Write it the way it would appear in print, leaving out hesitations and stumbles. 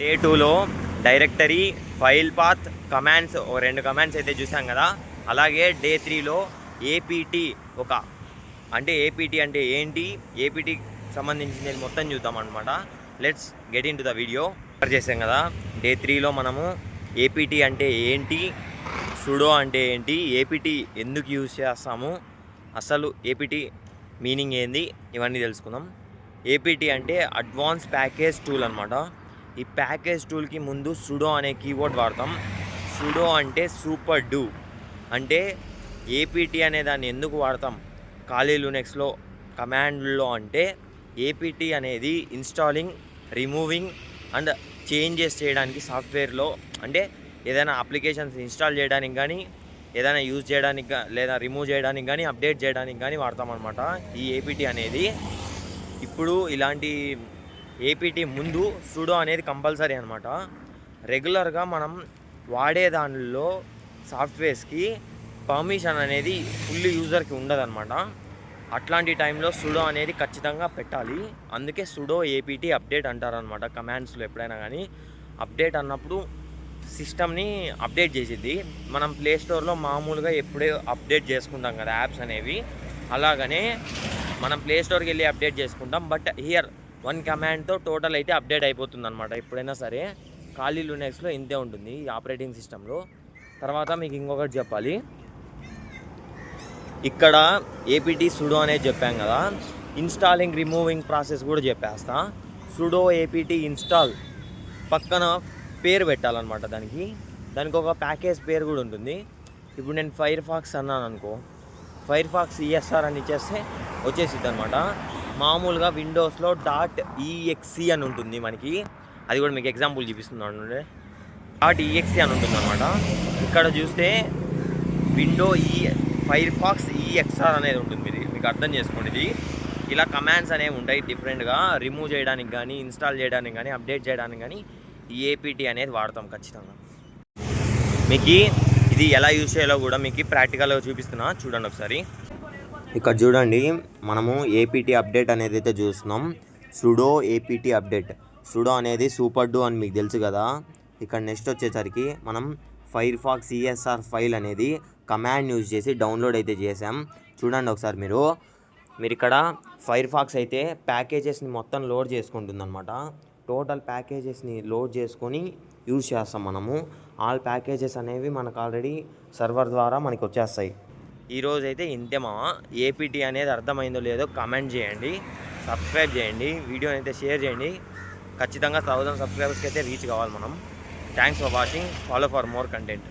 Day 2లో directory, file path, commands ఓ 2 commands అయితే చూసాం కదా. అలాగే డే 3లో ఏపీటీ అంటే ఏపీటీ అంటే ఏంటి, ఏపీటీ సంబంధించింది మొత్తం చూద్దాం అనమాట. Let's get in to the video. చేసాం కదా. డే 3లో మనము ఏపీటీ అంటే ఏంటి, సుడో అంటే ఏంటి, ఏపీటీ ఎందుకు యూజ్ చేస్తాము, అసలు ఏపీటీ మీనింగ్ ఏంది, ఇవన్నీ తెలుసుకుందాం. ఏపీటీ అంటే అడ్వాన్స్ ప్యాకేజ్ టూల్ అనమాట. ఈ ప్యాకేజ్ టూల్కి ముందు సుడో అనే కీవర్డ్ వాడతాం. సుడో అంటే సూపర్ డూ. అంటే ఏపీటీ అనే దాన్ని ఎందుకు వాడతాం ఖాళీ లినక్స్లో కమాండ్లో అంటే ఏపీటీ అనేది ఇన్స్టాలింగ్, రిమూవింగ్ అండ్ చేంజెస్ చేయడానికి సాఫ్ట్వేర్లో, అంటే ఏదైనా అప్లికేషన్స్ ఇన్స్టాల్ చేయడానికి కానీ, ఏదైనా యూజ్ చేయడానికి లేదా రిమూవ్ చేయడానికి కానీ, అప్డేట్ చేయడానికి కానీ వాడతామన్నమాట ఈ ఏపీటీ అనేది. ఇప్పుడు ఇలాంటి ఏపీటీ ముందు సుడో అనేది కంపల్సరీ అనమాట. రెగ్యులర్గా మనం వాడే దానిలో సాఫ్ట్వేర్స్కి పర్మిషన్ అనేది ఫుల్ యూజర్కి ఉండదన్నమాట. అట్లాంటి టైంలో సుడో అనేది ఖచ్చితంగా పెట్టాలి. అందుకే సుడో ఏపీటీ అప్డేట్ అంటారనమాట. కమాండ్స్లో ఎప్పుడైనా కానీ అప్డేట్ అన్నప్పుడు సిస్టమ్ని అప్డేట్ చేసిద్ది. మనం ప్లే స్టోర్లో మామూలుగా ఎప్పుడే అప్డేట్ చేసుకుంటాం కదా యాప్స్ అనేవి, అలాగనే మనం ప్లే స్టోర్కి వెళ్ళి అప్డేట్ చేసుకుంటాం. బట్ హియర్ 1 కమాండ్తో టోటల్ అయితే అప్డేట్ అయిపోతుంది అనమాట. ఎప్పుడైనా సరే ఖాళీ లినక్స్లో ఇంతే ఉంటుంది ఈ ఆపరేటింగ్ సిస్టంలో. తర్వాత మీకు ఇంకొకటి చెప్పాలి, ఇక్కడ ఏపీటీ సుడో అనేది చెప్పాం కదా, ఇన్స్టాలింగ్, రిమూవింగ్ ప్రాసెస్ కూడా చెప్పేస్తా. సుడో ఏపీటీ ఇన్స్టాల్ పక్కన పేరు పెట్టాలన్నమాట. దానికి ఒక ప్యాకేజ్ పేరు కూడా ఉంటుంది. ఇప్పుడు నేను ఫైర్ ఫాక్స్ అన్నాను అనుకో, ఫైర్ ఫాక్స్ ఈఎస్ఆర్ అని ఇచ్చేస్తే వచ్చేసిద్ది అనమాట. మామూలుగా విండోస్లో .exe అని ఉంటుంది మనకి, అది కూడా మీకు ఎగ్జాంపుల్ చూపిస్తున్నాను. .exe అని ఉంటుంది అనమాట. ఇక్కడ చూస్తే విండో ఫైర్ ఫాక్స్ ఈఎక్స్ఆర్ అనేది ఉంటుంది. మీకు అర్థం చేసుకోండి. ఇది ఇలా కమాండ్స్ అనేవి ఉంటాయి డిఫరెంట్గా. రిమూవ్ చేయడానికి కానీ, ఇన్స్టాల్ చేయడానికి కానీ, అప్డేట్ చేయడానికి కానీ ఈ ఏపీటీ అనేది వాడతాం ఖచ్చితంగా. మీకు ఇది ఎలా యూజ్ చేయాలో కూడా మీకు ప్రాక్టికల్గా చూపిస్తున్నా, చూడండి ఒకసారి. ఇక్కడ చూడండి, మనము ఏపీటీ అప్డేట్ అనేది అయితే చూస్తున్నాం. Sudo APT update. సుడో అనేది సూపర్ డూ అని మీకు తెలుసు కదా. ఇక్కడ నెక్స్ట్ వచ్చేసరికి మనం ఫైర్ ఫాక్స్ ఈఎస్ఆర్ ఫైల్ అనేది కమాండ్ యూజ్ చేసి డౌన్లోడ్ అయితే చేసాం. చూడండి ఒకసారి మీరు ఇక్కడ ఫైర్ ఫాక్స్ అయితే ప్యాకేజెస్ని మొత్తం లోడ్ చేసుకుంటుంది అనమాట. టోటల్ ప్యాకేజెస్ని లోడ్ చేసుకొని యూజ్ చేస్తాం మనము. ఆల్ ప్యాకేజెస్ అనేవి మనకు ఆల్రెడీ సర్వర్ ద్వారా మనకి వచ్చేస్తాయి. ఈరోజు అయితే ఇంతే మామ. ఏపీటీ అనేది అర్థమైందో లేదో కామెంట్ చేయండి, సబ్స్క్రైబ్ చేయండి, వీడియోని అయితే షేర్ చేయండి. ఖచ్చితంగా 1000 సబ్స్క్రైబర్స్కి అయితే రీచ్ కావాలి మనం. Thanks for watching. Follow for more content.